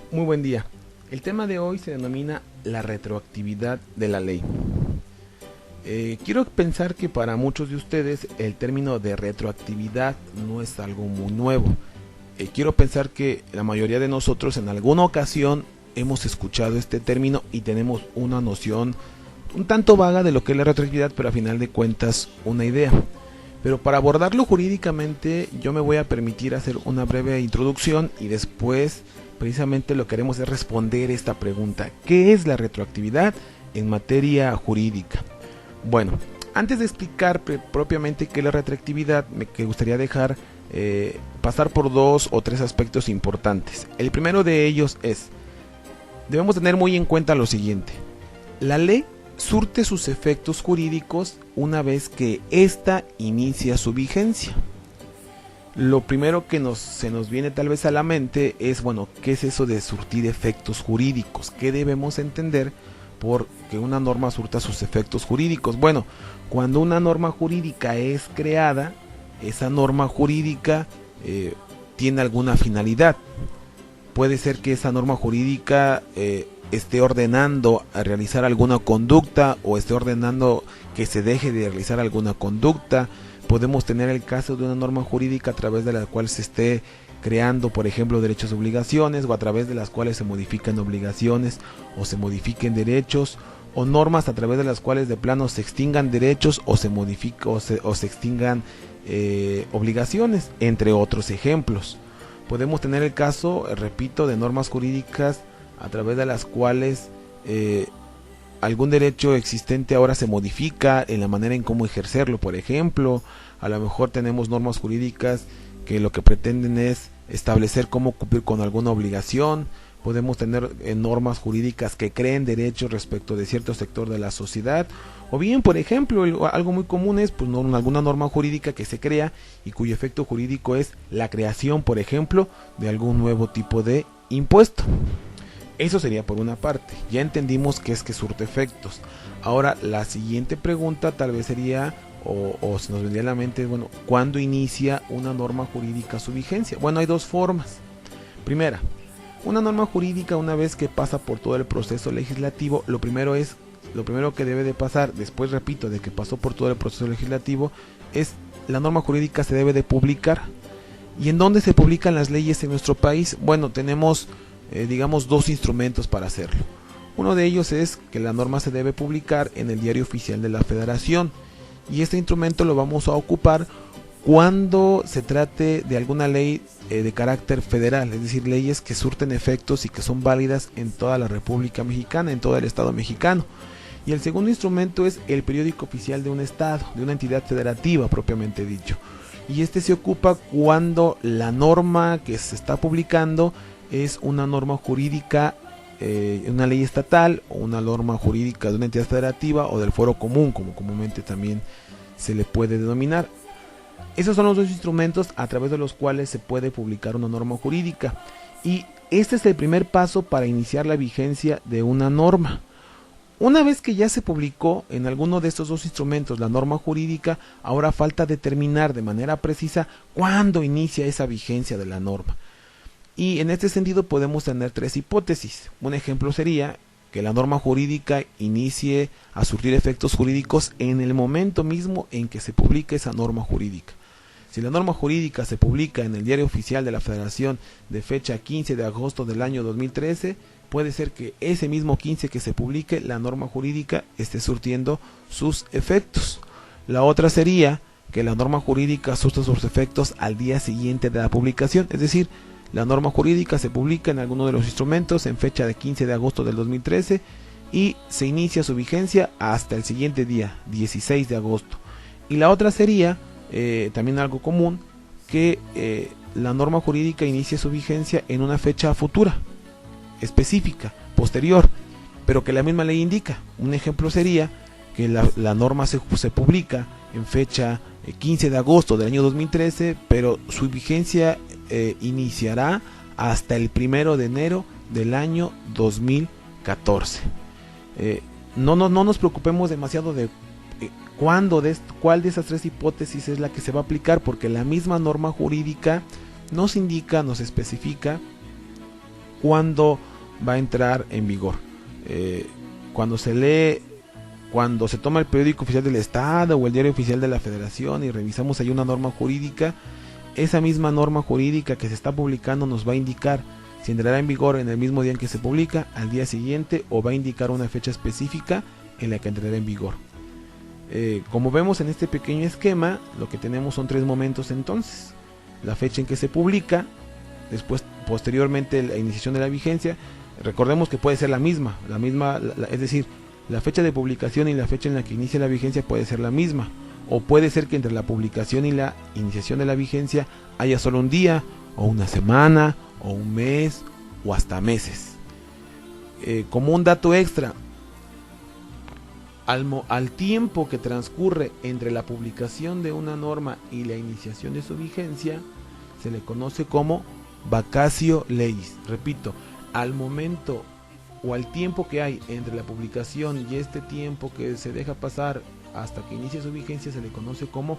Muy buen día. El tema de hoy se denomina la retroactividad de la ley. Quiero pensar que para muchos de ustedes el término de retroactividad no es algo muy nuevo. Quiero pensar que la mayoría de nosotros en alguna ocasión hemos escuchado este término y tenemos una noción un tanto vaga de lo que es la retroactividad, pero a final de cuentas una idea. Pero para abordarlo jurídicamente yo me voy a permitir hacer una breve introducción y después precisamente lo que haremos es responder esta pregunta: ¿qué es la retroactividad en materia jurídica? Bueno, antes de explicar propiamente qué es la retroactividad, me gustaría dejar pasar por dos o tres aspectos importantes. El primero de ellos es, debemos tener muy en cuenta lo siguiente: la ley surte sus efectos jurídicos una vez que ésta inicia su vigencia. Lo primero que se nos viene tal vez a la mente es, bueno, ¿qué es eso de surtir efectos jurídicos? ¿Qué debemos entender por que una norma surta sus efectos jurídicos? Bueno, cuando una norma jurídica es creada, esa norma jurídica tiene alguna finalidad. Puede ser que esa norma jurídica esté ordenando a realizar alguna conducta o esté ordenando que se deje de realizar alguna conducta. Podemos tener el caso de una norma jurídica a través de la cual se esté creando, por ejemplo, derechos y obligaciones, o a través de las cuales se modifican obligaciones o se modifiquen derechos, o normas a través de las cuales de plano se extingan derechos o se modifiquen o se extingan obligaciones, entre otros ejemplos. Podemos tener el caso, repito, de normas jurídicas a través de las cuales algún derecho existente ahora se modifica en la manera en cómo ejercerlo. Por ejemplo, a lo mejor tenemos normas jurídicas que lo que pretenden es establecer cómo cumplir con alguna obligación. Podemos tener normas jurídicas que creen derechos respecto de cierto sector de la sociedad, o bien, por ejemplo, algo muy común es pues, alguna norma jurídica que se crea y cuyo efecto jurídico es la creación, por ejemplo, de algún nuevo tipo de impuesto. Eso sería por una parte. Ya entendimos qué es que surte efectos. Ahora la siguiente pregunta tal vez sería, o se nos vendría a la mente, bueno, ¿cuándo inicia una norma jurídica su vigencia? Bueno, hay dos formas. Primera, una norma jurídica, una vez que pasa por todo el proceso legislativo, lo primero que debe de pasar, después repito, de que pasó por todo el proceso legislativo, es la norma jurídica se debe de publicar. ¿Y en dónde se publican las leyes en nuestro país? Bueno, tenemos digamos dos instrumentos para hacerlo. Uno de ellos es que la norma se debe publicar en el Diario Oficial de la Federación, y este instrumento lo vamos a ocupar cuando se trate de alguna ley de carácter federal, es decir, leyes que surten efectos y que son válidas en toda la República Mexicana, en todo el Estado mexicano. Y el segundo instrumento es el periódico oficial de un estado, de una entidad federativa propiamente dicho. Y este se ocupa cuando la norma que se está publicando es una norma jurídica, una ley estatal, o una norma jurídica de una entidad federativa o del foro común, como comúnmente también se le puede denominar. Esos son los dos instrumentos a través de los cuales se puede publicar una norma jurídica, y este es el primer paso para iniciar la vigencia de una norma. Una vez que ya se publicó en alguno de estos dos instrumentos la norma jurídica, ahora falta determinar de manera precisa cuándo inicia esa vigencia de la norma. Y en este sentido podemos tener tres hipótesis. Un ejemplo sería que la norma jurídica inicie a surtir efectos jurídicos en el momento mismo en que se publique esa norma jurídica. Si la norma jurídica se publica en el Diario Oficial de la Federación de fecha 15 de agosto del año 2013, puede ser que ese mismo 15 que se publique la norma jurídica esté surtiendo sus efectos. La otra sería que la norma jurídica surta sus efectos al día siguiente de la publicación, es decir, la norma jurídica se publica en alguno de los instrumentos en fecha de 15 de agosto del 2013 y se inicia su vigencia hasta el siguiente día, 16 de agosto. Y la otra sería, también algo común, que la norma jurídica inicie su vigencia en una fecha futura, específica, posterior, pero que la misma ley indica. Un ejemplo sería que la norma se publica en fecha 15 de agosto del año 2013, pero su vigencia iniciará hasta el 1 de enero del año 2014. No nos preocupemos demasiado de cuál de esas tres hipótesis es la que se va a aplicar, porque la misma norma jurídica nos indica, nos especifica cuándo va a entrar en vigor. Cuando se lee, cuando se toma el periódico oficial del Estado o el diario oficial de la Federación y revisamos ahí una norma jurídica, esa misma norma jurídica que se está publicando nos va a indicar si entrará en vigor en el mismo día en que se publica, al día siguiente, o va a indicar una fecha específica en la que entrará en vigor. Como vemos en este pequeño esquema, lo que tenemos son 3 momentos entonces: la fecha en que se publica, después posteriormente la iniciación de la vigencia. Recordemos que puede ser la misma, es decir, la fecha de publicación y la fecha en la que inicia la vigencia puede ser la misma, o puede ser que entre la publicación y la iniciación de la vigencia haya solo un día, o una semana, o un mes, o hasta meses. Como un dato extra, al tiempo que transcurre entre la publicación de una norma y la iniciación de su vigencia, se le conoce como vacatio legis. Repito, al momento o al tiempo que hay entre la publicación y este tiempo que se deja pasar hasta que inicia su vigencia, se le conoce como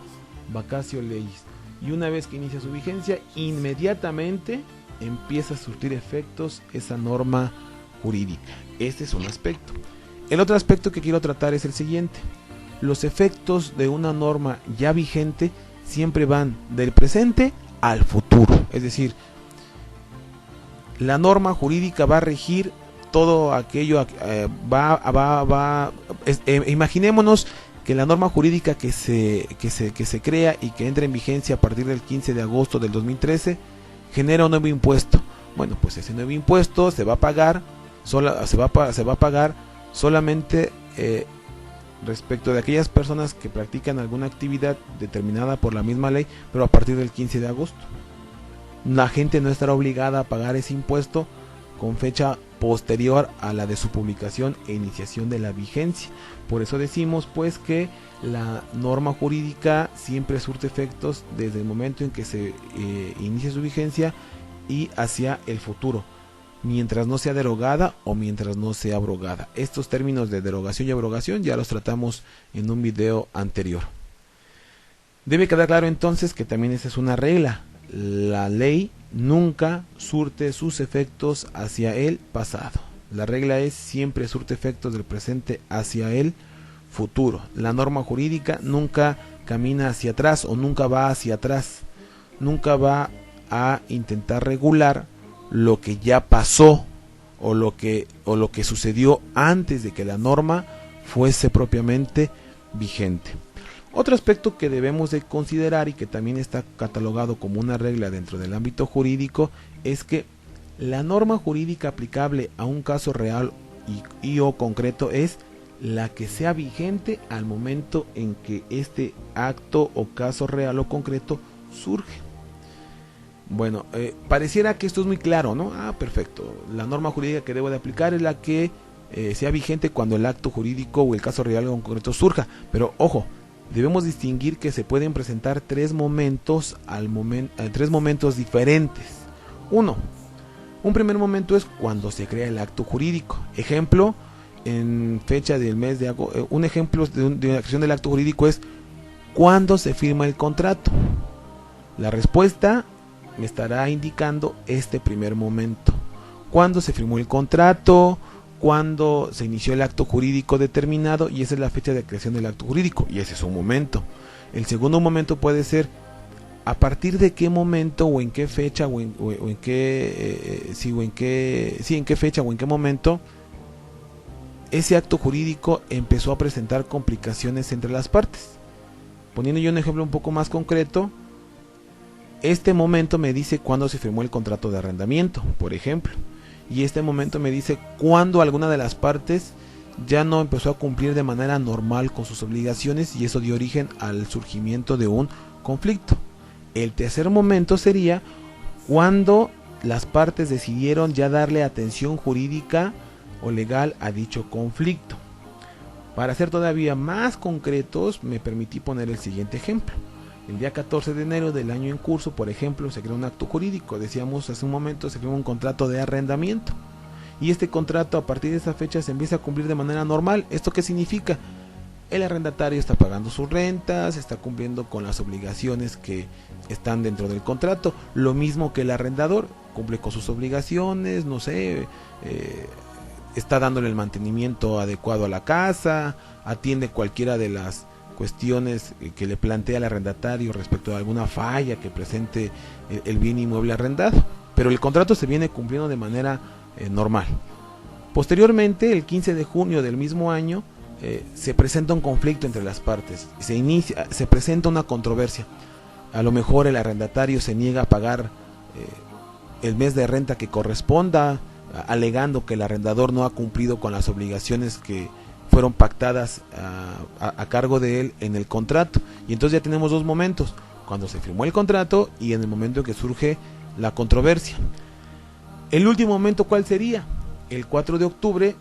vacatio legis. Y una vez que inicia su vigencia, inmediatamente empieza a surtir efectos esa norma jurídica. Este es un aspecto. El otro aspecto que quiero tratar es el siguiente: los efectos de una norma ya vigente siempre van del presente al futuro. Es decir, la norma jurídica va a regir todo aquello, imaginémonos que la norma jurídica que se crea y que entra en vigencia a partir del 15 de agosto del 2013 genera un nuevo impuesto. Bueno, pues ese nuevo impuesto se va a pagar, solamente respecto de aquellas personas que practican alguna actividad determinada por la misma ley, pero a partir del 15 de agosto. La gente no estará obligada a pagar ese impuesto con fecha posterior a la de su publicación e iniciación de la vigencia. Por eso decimos pues que la norma jurídica siempre surte efectos desde el momento en que se inicia su vigencia y hacia el futuro, mientras no sea derogada o mientras no sea abrogada. Estos términos de derogación y abrogación ya los tratamos en un video anterior. Debe quedar claro entonces que también esa es una regla: la ley nunca surte sus efectos hacia el pasado. La regla es: siempre surte efectos del presente hacia el futuro. La norma jurídica nunca camina hacia atrás o nunca va hacia atrás. Nunca va a intentar regular lo que ya pasó o lo que sucedió antes de que la norma fuese propiamente vigente. Otro aspecto que debemos de considerar y que también está catalogado como una regla dentro del ámbito jurídico es que la norma jurídica aplicable a un caso real y o concreto es la que sea vigente al momento en que este acto o caso real o concreto surge. Bueno, pareciera que esto es muy claro, ¿no? Perfecto. La norma jurídica que debo de aplicar es la que sea vigente cuando el acto jurídico o el caso real o concreto surja. Pero ojo, debemos distinguir que se pueden presentar tres momentos diferentes. Un primer momento es cuando se crea el acto jurídico. Ejemplo, en fecha del mes de agosto. Un ejemplo de una acción del acto jurídico es cuando se firma el contrato. La respuesta me estará indicando este primer momento: cuando se firmó el contrato, cuando se inició el acto jurídico determinado, y esa es la fecha de creación del acto jurídico, y ese es un momento. El segundo momento puede ser a partir de qué momento o en qué fecha en qué fecha o en qué momento ese acto jurídico empezó a presentar complicaciones entre las partes. Poniendo yo un ejemplo un poco más concreto, este momento me dice cuándo se firmó el contrato de arrendamiento, por ejemplo, y este momento me dice cuándo alguna de las partes ya no empezó a cumplir de manera normal con sus obligaciones y eso dio origen al surgimiento de un conflicto. El tercer momento sería cuando las partes decidieron ya darle atención jurídica o legal a dicho conflicto. Para ser todavía más concretos, me permití poner el siguiente ejemplo. El día 14 de enero del año en curso, por ejemplo, se creó un acto jurídico. Decíamos hace un momento, se creó un contrato de arrendamiento. Y este contrato a partir de esa fecha se empieza a cumplir de manera normal. ¿Esto qué significa? El arrendatario está pagando sus rentas, está cumpliendo con las obligaciones que están dentro del contrato. Lo mismo que el arrendador. cumple con sus obligaciones, no sé, está dándole el mantenimiento adecuado a la casa, atiende cualquiera de las cuestiones que le plantea el arrendatario respecto a alguna falla que presente el bien inmueble arrendado, pero el contrato se viene cumpliendo de manera normal. Posteriormente, el 15 de junio del mismo año, se presenta un conflicto entre las partes, se presenta una controversia. A lo mejor el arrendatario se niega a pagar el mes de renta que corresponda, alegando que el arrendador no ha cumplido con las obligaciones que fueron pactadas a cargo de él en el contrato. Y entonces ya tenemos dos momentos: cuando se firmó el contrato y en el momento en que surge la controversia. El último momento, ¿cuál sería? El 4 de octubre,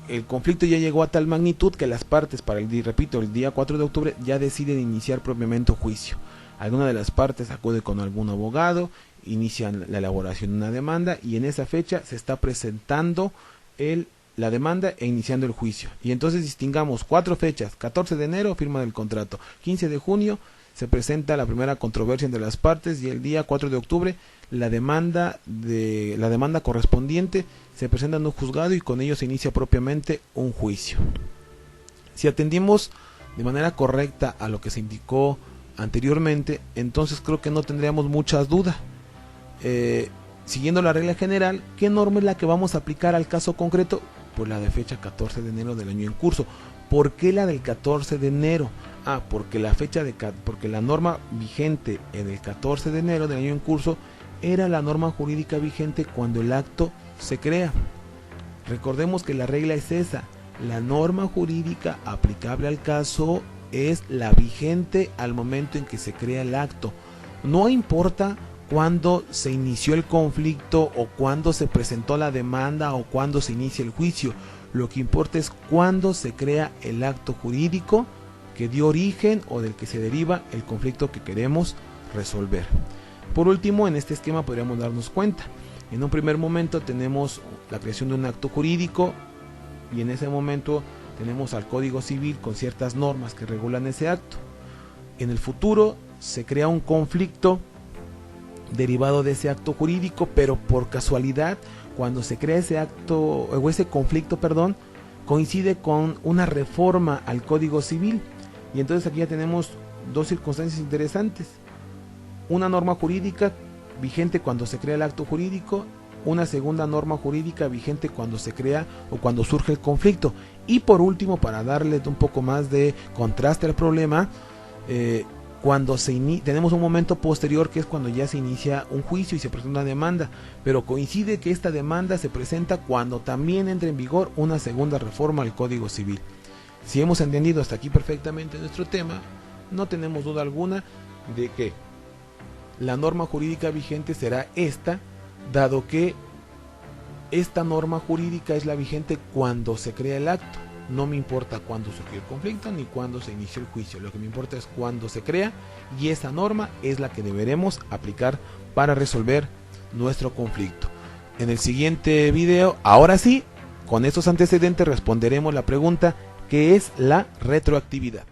el conflicto ya llegó a tal magnitud que las partes, el día 4 de octubre, ya deciden iniciar propiamente un juicio. Alguna de las partes acude con algún abogado, inician la elaboración de una demanda, y en esa fecha se está presentando la demanda e iniciando el juicio. Y entonces distingamos 4 fechas: 14 de enero, firma del contrato; 15 de junio, se presenta la primera controversia entre las partes, y el día 4 de octubre la demanda correspondiente se presenta en un juzgado, y con ello se inicia propiamente un juicio. Si atendimos de manera correcta a lo que se indicó anteriormente, entonces creo que no tendríamos muchas dudas. Siguiendo la regla general, ¿qué norma es la que vamos a aplicar al caso concreto? Pues la de fecha 14 de enero del año en curso. ¿Por qué la del 14 de enero? Porque la norma vigente en el 14 de enero del año en curso era la norma jurídica vigente cuando el acto se crea. Recordemos que la regla es esa: la norma jurídica aplicable al caso es la vigente al momento en que se crea el acto. No importa cuándo se inició el conflicto, o cuándo se presentó la demanda, o cuándo se inicia el juicio. Lo que importa es cuándo se crea el acto jurídico que dio origen o del que se deriva el conflicto que queremos resolver. Por último, en este esquema podríamos darnos cuenta: en un primer momento tenemos la creación de un acto jurídico, y en ese momento tenemos al Código Civil con ciertas normas que regulan ese acto. En el futuro se crea un conflicto derivado de ese acto jurídico, pero por casualidad, cuando se crea ese conflicto, coincide con una reforma al Código Civil, y entonces aquí ya tenemos dos circunstancias interesantes: una norma jurídica vigente cuando se crea el acto jurídico, una segunda norma jurídica vigente cuando se crea o cuando surge el conflicto. Y por último, para darle un poco más de contraste al problema, cuando tenemos un momento posterior, que es cuando ya se inicia un juicio y se presenta una demanda, pero coincide que esta demanda se presenta cuando también entra en vigor una segunda reforma al Código Civil. Si hemos entendido hasta aquí perfectamente nuestro tema, no tenemos duda alguna de que la norma jurídica vigente será esta, dado que esta norma jurídica es la vigente cuando se crea el acto. No me importa cuándo surgió el conflicto ni cuándo se inició el juicio, lo que me importa es cuándo se crea, y esa norma es la que deberemos aplicar para resolver nuestro conflicto. En el siguiente video, ahora sí, con estos antecedentes responderemos la pregunta: ¿qué es la retroactividad?